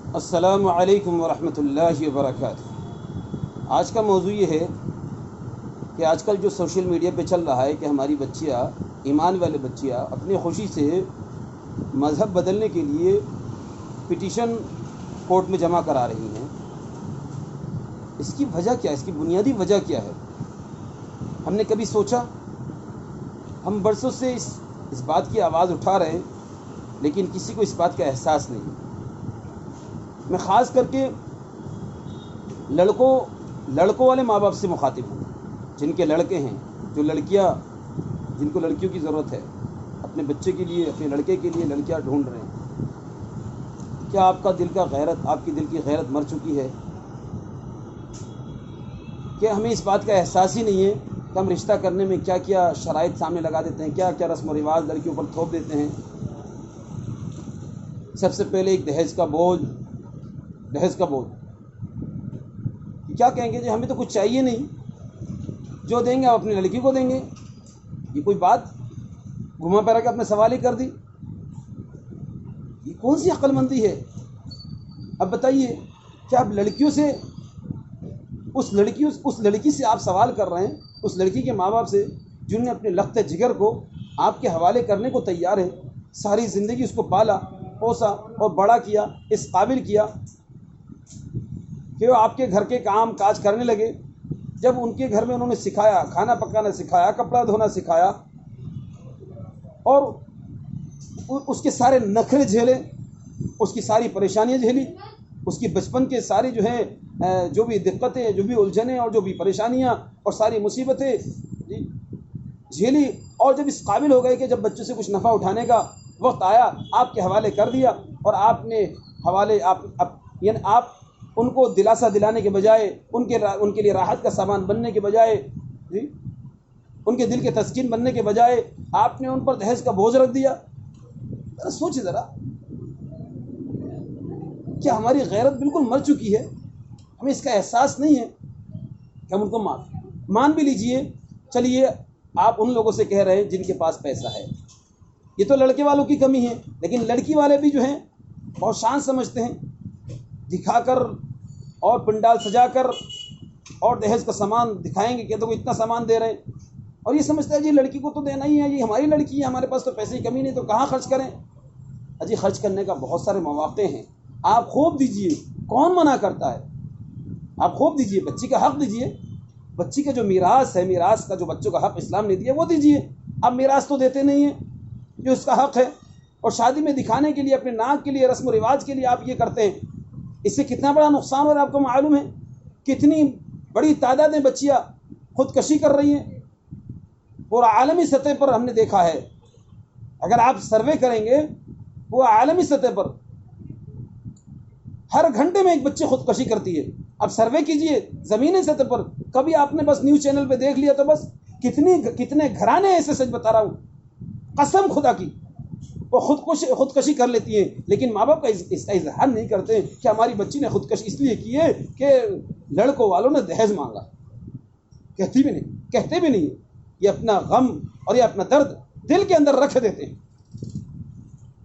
السلام علیکم ورحمۃ اللہ وبرکاتہ۔ آج کا موضوع یہ ہے کہ آج کل جو سوشل میڈیا پہ چل رہا ہے کہ ہماری بچیاں، ایمان والے بچیاں اپنی خوشی سے مذہب بدلنے کے لیے پٹیشن کورٹ میں جمع کرا رہی ہیں۔ اس کی وجہ کیا ہے؟ اس کی بنیادی وجہ کیا ہے؟ ہم نے کبھی سوچا؟ ہم برسوں سے اس بات کی آواز اٹھا رہے ہیں، لیکن کسی کو اس بات کا احساس نہیں۔ میں خاص کر کے لڑکوں والے ماں باپ سے مخاطب ہوں، جن کے لڑکے ہیں، جن کو لڑکیوں کی ضرورت ہے، اپنے بچے کے لیے، اپنے لڑکے کے لیے لڑکیاں ڈھونڈ رہے ہیں۔ کیا آپ کی دل کی غیرت مر چکی ہے؟ کہ ہمیں اس بات کا احساس ہی نہیں ہے کہ ہم رشتہ کرنے میں کیا کیا شرائط سامنے لگا دیتے ہیں، کیا کیا رسم و رواج لڑکیوں پر تھوپ دیتے ہیں۔ سب سے پہلے ایک دہیج کا بوجھ۔ کیا کہیں گے؟ جی ہمیں تو کچھ چاہیے نہیں، جو دیں گے آپ اپنی لڑکی کو دیں گے۔ یہ کوئی بات؟ گھما پھرا کے اپنے سوال ہی کر دی۔ یہ کون سی عقل مندی ہے؟ اب بتائیے، کیا آپ لڑکیوں سے اس لڑکی سے آپ سوال کر رہے ہیں، اس لڑکی کے ماں باپ سے جنہوں نے اپنے لخت جگر کو آپ کے حوالے کرنے کو تیار ہے، ساری زندگی اس کو پالا پوسا اور بڑا کیا، اس قابل کیا کہ وہ آپ کے گھر کے کام کاج کرنے لگے۔ جب ان کے گھر میں انہوں نے سکھایا، کھانا پکانا سکھایا، کپڑا دھونا سکھایا، اور اس کے سارے نخرے جھیلے، اس کی ساری پریشانیاں جھیلی، اس کی بچپن کے ساری جو بھی دقتیں، جو بھی الجھنیں اور جو بھی پریشانیاں اور ساری مصیبتیں جھیلی، اور جب اس قابل ہو گئے کہ جب بچوں سے کچھ نفع اٹھانے کا وقت آیا، آپ کے حوالے کر دیا، اور آپ نے یعنی آپ ان کو دلاسا دلانے کے بجائے، ان کے لیے راحت کا سامان بننے کے بجائے، ان کے دل کے تسکین بننے کے بجائے، آپ نے ان پر دہیج کا بوجھ رکھ دیا۔ سوچیں ذرا، کیا ہماری غیرت بالکل مر چکی ہے؟ ہمیں اس کا احساس نہیں ہے کہ ہم ان کو مان بھی لیجئے۔ چلیے، آپ ان لوگوں سے کہہ رہے ہیں جن کے پاس پیسہ ہے، یہ تو لڑکے والوں کی کمی ہے، لیکن لڑکی والے بھی جو ہیں بہت شان سمجھتے ہیں، دکھا کر اور پنڈال سجا کر اور دہیج کا سامان دکھائیں گے کہ تو اتنا سامان دے رہے ہیں، اور یہ سمجھتا ہے جی لڑکی کو تو دینا ہی ہے، یہ ہماری لڑکی ہے، ہمارے پاس تو پیسے کی کمی نہیں، تو کہاں خرچ کریں؟ اجی خرچ کرنے کا بہت سارے مواقع ہیں، آپ خوب دیجئے، کون منع کرتا ہے؟ آپ خوب دیجئے، بچی کا حق دیجئے، بچی کا جو میراث ہے، میراث کا جو بچوں کا حق اسلام نے دیا وہ دیجئے۔ آپ میراث تو دیتے نہیں ہیں جو اس کا حق ہے، اور شادی میں دکھانے کے لیے، اپنے ناک کے لیے، رسم و رواج کے لیے آپ یہ کرتے ہیں۔ اس سے کتنا بڑا نقصان ہو رہا ہے آپ کو معلوم ہے؟ کتنی بڑی تعداد میں بچیاں خودکشی کر رہی ہیں، پورا عالمی سطح پر ہم نے دیکھا ہے۔ اگر آپ سروے کریں گے، وہ عالمی سطح پر ہر گھنٹے میں ایک بچے خودکشی کرتی ہے۔ اب سروے کیجئے زمینی سطح پر، کبھی آپ نے بس نیوز چینل پہ دیکھ لیا تو بس کتنے گھرانے ایسے، سچ بتا رہا ہوں قسم خدا کی، وہ خودکشی کر لیتی ہیں، لیکن ماں باپ کا اس کا اظہار نہیں کرتے کہ ہماری بچی نے خودکشی اس لیے کی ہے کہ لڑکوں والوں نے دہیج مانگا۔ کہتے بھی نہیں، یہ اپنا غم اور یہ اپنا درد دل کے اندر رکھ دیتے ہیں،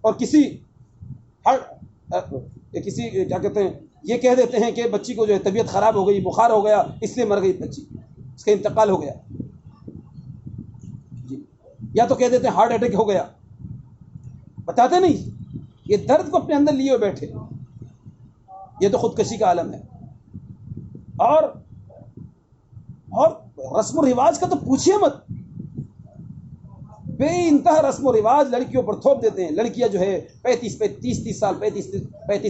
اور کسی کیا کہتے ہیں، یہ کہہ دیتے ہیں کہ بچی کو جو ہے طبیعت خراب ہو گئی، بخار ہو گیا، اس لیے مر گئی بچی، اس کا انتقال ہو گیا جی، یا تو کہہ دیتے ہیں ہارٹ اٹیک ہو گیا، بتاتے نہیں، یہ درد کو اپنے اندر لیے ہوئے بیٹھے، یہ تو خودکشی کا عالم ہے۔ اور رسم و رواج کا تو پوچھیے مت، بے انتہا رسم و رواج لڑکیوں پر تھوپ دیتے ہیں۔ لڑکیاں جو ہے 35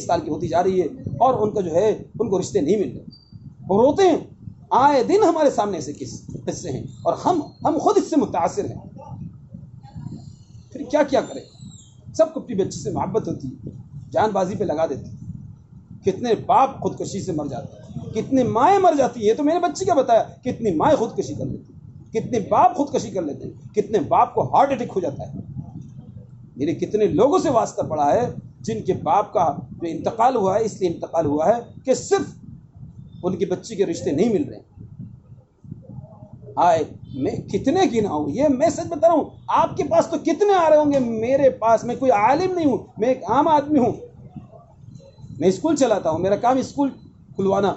سال کی ہوتی جا رہی ہے، اور ان کا جو ہے ان کو رشتے نہیں مل رہے، وہ روتے ہیں، آئے دن ہمارے سامنے سے قصے ہیں، اور ہم خود اس سے متاثر ہیں۔ پھر کیا کریں؟ سب کو اپنی بچی سے محبت ہوتی ہے، جان بازی پہ لگا دیتی ہے۔ کتنے باپ خودکشی سے مر جاتے ہیں، کتنی مائیں مر جاتی ہیں، تو میں نے بچی کا بتایا، کتنی مائیں خودکشی کر لیتی ہیں، کتنے باپ خودکشی کر لیتے ہیں، کتنے باپ کو ہارٹ اٹیک ہو جاتا ہے۔ میرے کتنے لوگوں سے واسطہ پڑا ہے جن کے باپ کا جو انتقال ہوا ہے، اس لیے انتقال ہوا ہے کہ صرف ان کی بچی کے رشتے نہیں مل رہے ہیں۔ میں کتنے گناؤں، یہ میں سچ بتا رہا ہوں، آپ کے پاس تو کتنے آ رہے ہوں گے، میرے پاس، میں کوئی عالم نہیں ہوں، میں ایک عام آدمی ہوں، میں اسکول چلاتا ہوں، میرا کام اسکول کھلوانا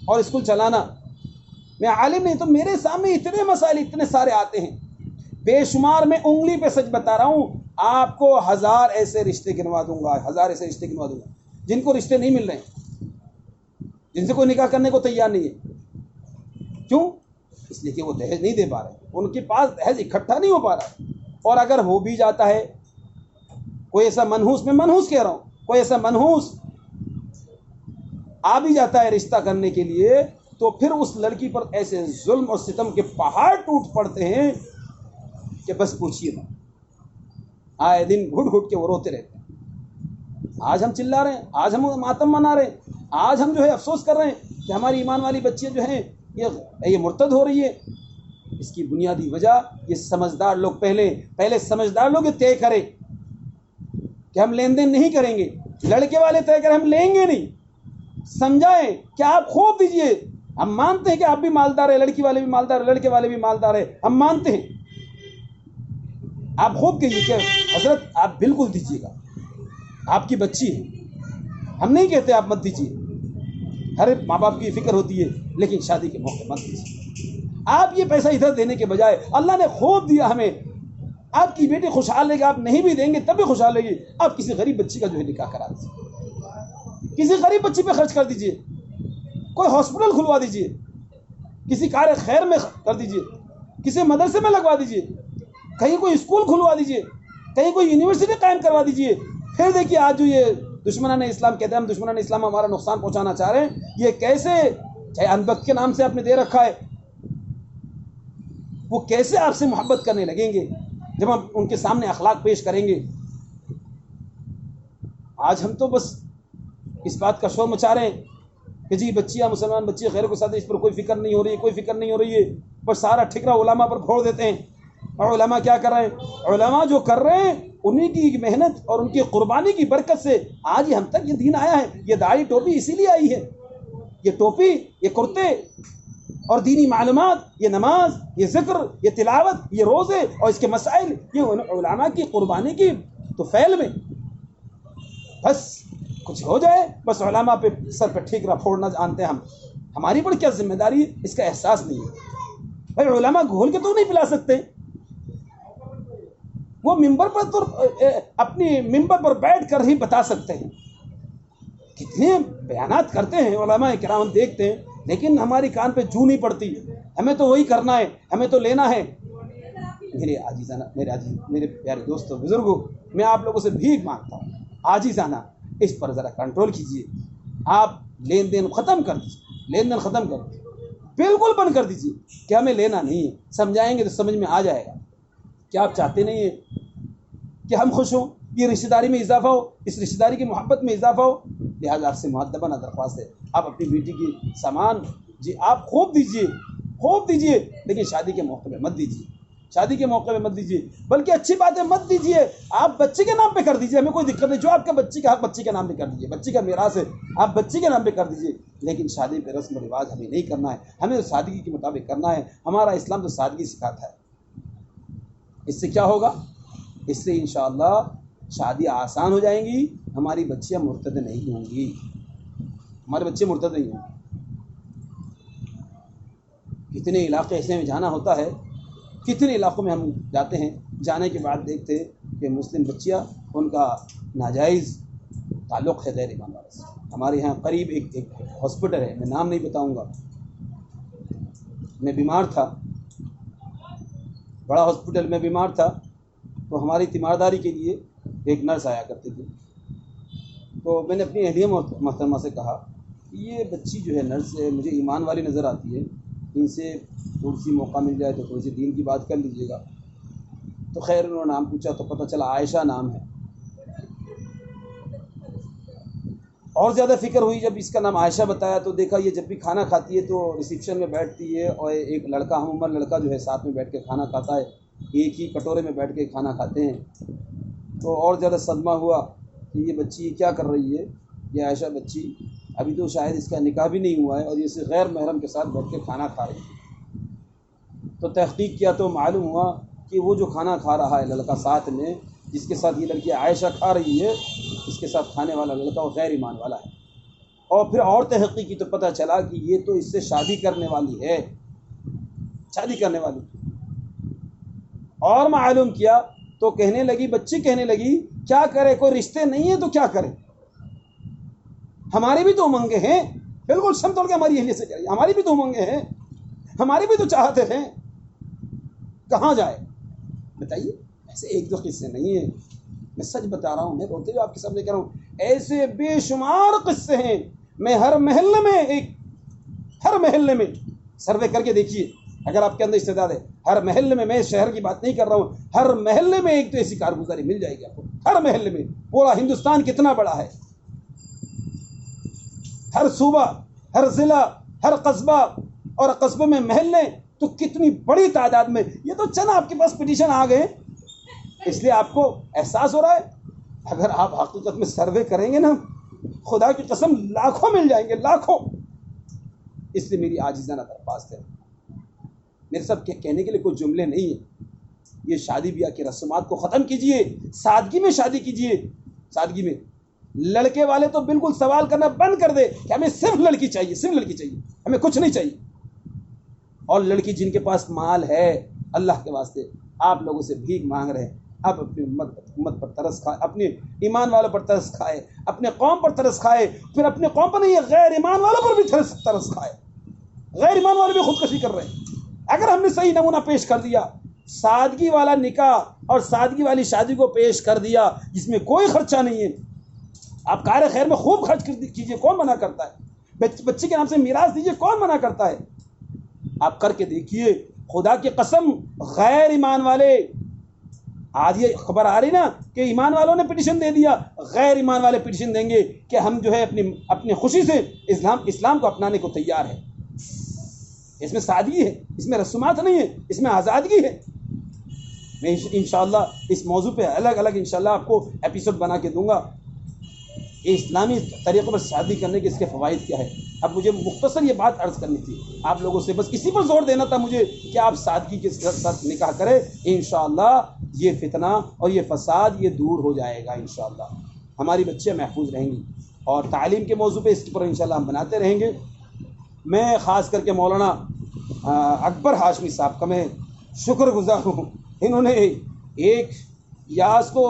اور اسکول چلانا، میں عالم نہیں، تو میرے سامنے اتنے مسائل اتنے سارے آتے ہیں بے شمار، میں انگلی پہ سچ بتا رہا ہوں، آپ کو 1000 ایسے رشتے گنوا دوں گا، 1000 ایسے رشتے گنوا دوں گا جن کو رشتے نہیں مل رہے ہیں، جن سے کوئی نکاح کرنے کو تیار نہیں ہے۔ کیوں؟ اس لیے کہ وہ دہیج نہیں دے پا رہے، ان کے پاس دہیج اکٹھا نہیں ہو پا رہا، اور اگر ہو بھی جاتا ہے کوئی ایسا منحوس، میں منحوس کہہ رہا ہوں، کوئی ایسا منحوس آ بھی جاتا ہے رشتہ کرنے کے لیے، تو پھر اس لڑکی پر ایسے ظلم اور ستم کے پہاڑ ٹوٹ پڑتے ہیں کہ بس پوچھیے نا، آئے دن گھٹ گھٹ کے وہ روتے رہتے ہیں۔ آج ہم چلا رہے ہیں، آج ہم ماتم منا رہے ہیں، آج ہم جو ہے افسوس کر رہے ہیں کہ ہماری ایمان والی بچیاں جو ہیں یہ مرتد ہو رہی ہے۔ اس کی بنیادی وجہ یہ سمجھدار لوگ پہلے سمجھدار لوگ یہ طے کریں کہ ہم لین دین نہیں کریں گے، لڑکے والے طے کریں ہم لیں گے نہیں، سمجھائیں کہ آپ خوب دیجئے، ہم مانتے ہیں کہ آپ بھی مالدار ہیں، لڑکی والے بھی مالدار ہیں، لڑکے والے بھی مالدار ہیں، ہم مانتے ہیں، آپ خوب کہیے کہ حضرت آپ بالکل دیجیے گا، آپ کی بچی ہے، ہم نہیں کہتے آپ مت دیجیے، ہر ایک ماں باپ کی فکر ہوتی ہے، لیکن شادی کے موقع مت دیجیے۔ آپ یہ پیسہ ادھر دینے کے بجائے اللہ نے خوب دیا ہمیں، آپ کی بیٹی خوشحال رہے گی، آپ نہیں بھی دیں گے تب بھی خوشحال رہے گی، آپ کسی غریب بچی کا جو ہے نکاح کرا دیجیے، کسی غریب بچی پہ خرچ کر دیجیے، کوئی ہاسپٹل کھلوا دیجیے، کسی کار خیر میں کر دیجیے، کسی مدرسے میں لگوا دیجیے، کہیں کوئی اسکول کھلوا دیجیے، کہیں کوئی یونیورسٹی قائم کروا دیجیے۔ پھر دیکھیے آج جو یہ دشمنان اسلام کہتے ہیں ہم دشمنان اسلام ہمارا نقصان پہنچانا چاہ رہے ہیں، یہ کیسے، چاہے انبک کے نام سے آپ نے دے رکھا ہے، وہ کیسے آپ سے محبت کرنے لگیں گے جب ہم ان کے سامنے اخلاق پیش کریں گے۔ آج ہم تو بس اس بات کا شور مچا رہے ہیں کہ جی بچیاں مسلمان بچیاں غیروں کے ساتھ، اس پر کوئی فکر نہیں ہو رہی ہے، کوئی فکر نہیں ہو رہی ہے، پر سارا ٹھکرا علماء پر پھوڑ دیتے ہیں۔ اور علماء کیا کر رہے ہیں؟ علماء جو کر رہے ہیں انہی کی محنت اور ان کی قربانی کی برکت سے آج ہی ہم تک یہ دین آیا ہے۔ یہ داڑھی ٹوپی اسی لیے آئی ہے، یہ ٹوپی، یہ کرتے اور دینی معلومات، یہ نماز، یہ ذکر، یہ تلاوت، یہ روزے اور اس کے مسائل، یہ علماء کی قربانی کی تو فعل میں بس کچھ ہو جائے، بس علماء پہ سر پہ ٹھیکرا پھوڑنا جانتے ہیں ہم، ہماری پر کیا ذمہ داری ہے اس کا احساس نہیں ہے۔ بھائی علماء گھول کے تو نہیں پلا سکتے، وہ ممبر پر تو اپنی ممبر پر بیٹھ کر ہی بتا سکتے ہیں، کتنے بیانات کرتے ہیں علماء کرام، ہم دیکھتے ہیں، لیکن ہماری کان پہ جو نہیں پڑتی، ہمیں تو وہی کرنا ہے، ہمیں تو لینا ہے۔ میرے عزیزانہ، میرے پیارے دوستوں بزرگوں، میں آپ لوگوں سے بھیک مانگتا ہوں، عاجزانہ اس پر ذرا کنٹرول کیجئے، آپ لین دین ختم کر دیجیے، لین دین ختم کر دیجیے، بالکل بند کر دیجیے کہ ہمیں لینا نہیں ہے، سمجھائیں گے تو سمجھ میں آ جائے گا۔ کیا آپ چاہتے نہیں ہیں کہ ہم خوش ہوں، یہ رشتہ داری میں اضافہ ہو، اس رشتہ داری کی محبت میں اضافہ ہو؟ لہٰذا آپ سے مؤدبانہ درخواست ہے، آپ اپنی بیٹی کی سامان جی آپ خوب دیجیے، لیکن شادی کے موقع میں مت دیجیے، شادی کے موقع میں مت دیجیے، بلکہ اچھی بات ہے مت دیجیے، آپ بچے کے نام پہ کر دیجیے، ہمیں کوئی دقت نہیں، جو آپ کا بچی کا حق بچی کے نام پہ کر دیجیے، بچی کا میراث ہے آپ بچی کے نام پہ کر دیجیے، لیکن شادی پہ رسم و رواج ہمیں نہیں کرنا ہے، ہمیں تو سادگی کے مطابق کرنا ہے، ہمارا اسلام تو سادگی سکھاتا ہے۔ اس سے کیا ہوگا؟ اس سے انشاءاللہ شادی آسان ہو جائیں گی، ہماری بچیاں مرتد نہیں ہوں گی، ہمارے بچے مرتد نہیں ہوں گے۔ کتنے علاقے ایسے میں جانا ہوتا ہے، کتنے علاقوں میں ہم جاتے ہیں، جانے کے بعد دیکھتے ہیں کہ مسلم بچیاں ان کا ناجائز تعلق ہے غیر ایمان والے سے۔ ہمارے یہاں قریب ایک ہاسپٹل ہے، میں نام نہیں بتاؤں گا، میں بیمار تھا، بڑا ہاسپٹل میں بیمار تھا، تو ہماری تیمارداری کے لیے ایک نرس آیا کرتی تھی، تو میں نے اپنی اہلیہ محترمہ سے کہا کہ یہ بچی جو ہے نرس ہے، مجھے ایمان والی نظر آتی ہے، ان سے تھوڑی سی موقع مل جائے تو تھوڑی سی دین کی بات کر لیجیے گا۔ تو خیر انہوں نے نام پوچھا تو پتہ چلا عائشہ نام ہے، اور زیادہ فکر ہوئی جب اس کا نام عائشہ بتایا تو دیکھا یہ جب بھی کھانا کھاتی ہے تو ریسیپشن میں بیٹھتی ہے اور ایک لڑکا، ہم عمر لڑکا جو ہے ساتھ میں بیٹھ کے کھانا کھاتا ہے، ایک ہی کٹورے میں بیٹھ کے کھانا کھاتے ہیں۔ تو اور زیادہ صدمہ ہوا کہ یہ بچی کیا کر رہی ہے، یہ عائشہ بچی ابھی تو شاید اس کا نکاح بھی نہیں ہوا ہے اور یہ صرف غیر محرم کے ساتھ بیٹھ کے کھانا کھا رہی ہے۔ تو تحقیق کیا تو معلوم ہوا کہ وہ جو کھانا کھا رہا ہے لڑکا ساتھ میں، جس کے ساتھ یہ لڑکی عائشہ کھا رہی ہے، اس کے ساتھ کھانے والا لڑکا وہ غیر ایمان والا ہے. اور پھر اور تحقیق کی تو پتہ چلا کہ یہ تو اس سے شادی کرنے والی ہے، شادی کرنے والی. اور معلوم کیا تو کہنے لگی، بچی کہنے لگی کیا کرے، کوئی رشتے نہیں ہے تو کیا کرے، ہمارے بھی تو امنگیں ہیں. بالکل سم توڑ کے ہماری اہلیہ سے کہہ رہی ہے ہماری بھی تو امنگیں ہیں، ہماری بھی تو چاہتے ہیں، کہاں جائے بتائیے. ایسے ایک دو قصے نہیں ہیں، میں سچ بتا رہا ہوں، میں روتے ہوئے آپ کے سامنے کہہ رہا ہوں، ایسے بے شمار قصے ہیں. میں ہر محلے میں سروے کر کے دیکھیے، اگر آپ کے اندر استعداد ہے، ہر محلے میں شہر کی بات نہیں کر رہا ہوں، ہر محلے میں ایک تو ایسی کارگزاری مل جائے گی آپ کو. ہر محلے میں، پورا ہندوستان کتنا بڑا ہے، ہر صوبہ، ہر ضلع، ہر قصبہ اور قصبے میں محلے، تو کتنی بڑی تعداد میں. یہ تو چند آپ کے پاس پٹیشن آ گئے، اس لیے آپ کو احساس ہو رہا ہے. اگر آپ حقیقت میں سروے کریں گے نا، خدا کی قسم لاکھوں مل جائیں گے، لاکھوں. اس لیے میری عاجزانہ درخواست ہے، میرے سب کہنے کے لیے کوئی جملے نہیں ہیں. یہ شادی بیاہ کی رسومات کو ختم کیجئے، سادگی میں شادی کیجئے. سادگی میں لڑکے والے تو بالکل سوال کرنا بند کر دے کہ ہمیں صرف لڑکی چاہیے، صرف لڑکی چاہیے، ہمیں کچھ نہیں چاہیے. اور لڑکی جن کے پاس مال ہے، اللہ کے واسطے آپ لوگوں سے بھیک مانگ رہے ہیں، آپ اپنی امت پر ترس کھائے، اپنے ایمان والوں پر ترس کھائے، اپنے قوم پر ترس کھائے، پھر اپنے قوم پر نہیں، غیر ایمان والوں پر بھی ترس کھائے. غیر ایمان والے بھی خودکشی کر رہے ہیں. اگر ہم نے صحیح نمونہ پیش کر دیا، سادگی والا نکاح اور سادگی والی شادی کو پیش کر دیا جس میں کوئی خرچہ نہیں ہے، آپ کار خیر میں خوب خرچ کیجیے، کون منع کرتا ہے؟ بچی کے نام سے میراث دیجیے، کون منع کرتا ہے؟ آپ کر کے دیکھیے، خدا کی قسم غیر ایمان والے، آج یہ خبر آ رہی نا کہ ایمان والوں نے پٹیشن دے دیا، غیر ایمان والے پٹیشن دیں گے کہ ہم جو ہے اپنی خوشی سے اسلام کو اپنانے کو تیار ہے. اس میں سادگی ہے، اس میں رسومات نہیں ہے، اس میں آزادگی ہے. میں انشاءاللہ اس موضوع پہ الگ انشاءاللہ آپ کو ایپیسوڈ بنا کے دوں گا کہ اسلامی طریقوں پر شادی کرنے کے اس کے فوائد کیا ہے. اب مجھے مختصر یہ بات عرض کرنی تھی آپ لوگوں سے، بس اسی پر زور دینا تھا مجھے کہ آپ سادگی کے ساتھ نکاح کریں. انشاءاللہ یہ فتنہ اور یہ فساد یہ دور ہو جائے گا، انشاءاللہ ہماری بچیاں محفوظ رہیں گی. اور تعلیم کے موضوع پہ اس پر انشاءاللہ ہم بناتے رہیں گے. میں خاص کر کے مولانا اکبر ہاشمی صاحب کا میں شکر گزار ہوں. انہوں نے ایک یاس کو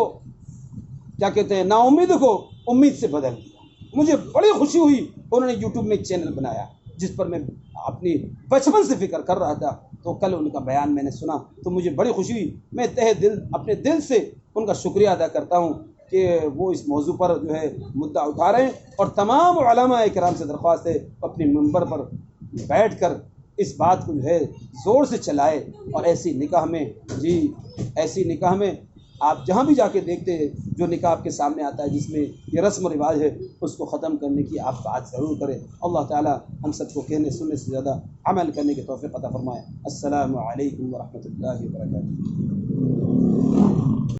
کیا کہتے ہیں، نا امید کو امید سے بدل دیا. مجھے بڑی خوشی ہوئی، انہوں نے یوٹیوب میں ایک چینل بنایا جس پر میں اپنی بچپن سے فکر کر رہا تھا. تو کل ان کا بیان میں نے سنا تو مجھے بڑی خوشی ہوئی. میں تہ دل اپنے دل سے ان کا شکریہ ادا کرتا ہوں کہ وہ اس موضوع پر جو ہے مدعا اٹھا رہے ہیں. اور تمام علماء کرام سے درخواست ہے اپنی منبر پر بیٹھ کر اس بات کو جو ہے زور سے چلائے. اور ایسی نکاح میں آپ جہاں بھی جا کے دیکھتے ہیں جو نکاح آپ کے سامنے آتا ہے جس میں یہ رسم و رواج ہے، اس کو ختم کرنے کی آپ بات ضرور کریں. اللہ تعالی ہم سب کو کہنے سننے سے زیادہ عمل کرنے کی توفیق عطا فرمائے. السلام علیکم ورحمۃ اللہ وبرکاتہ.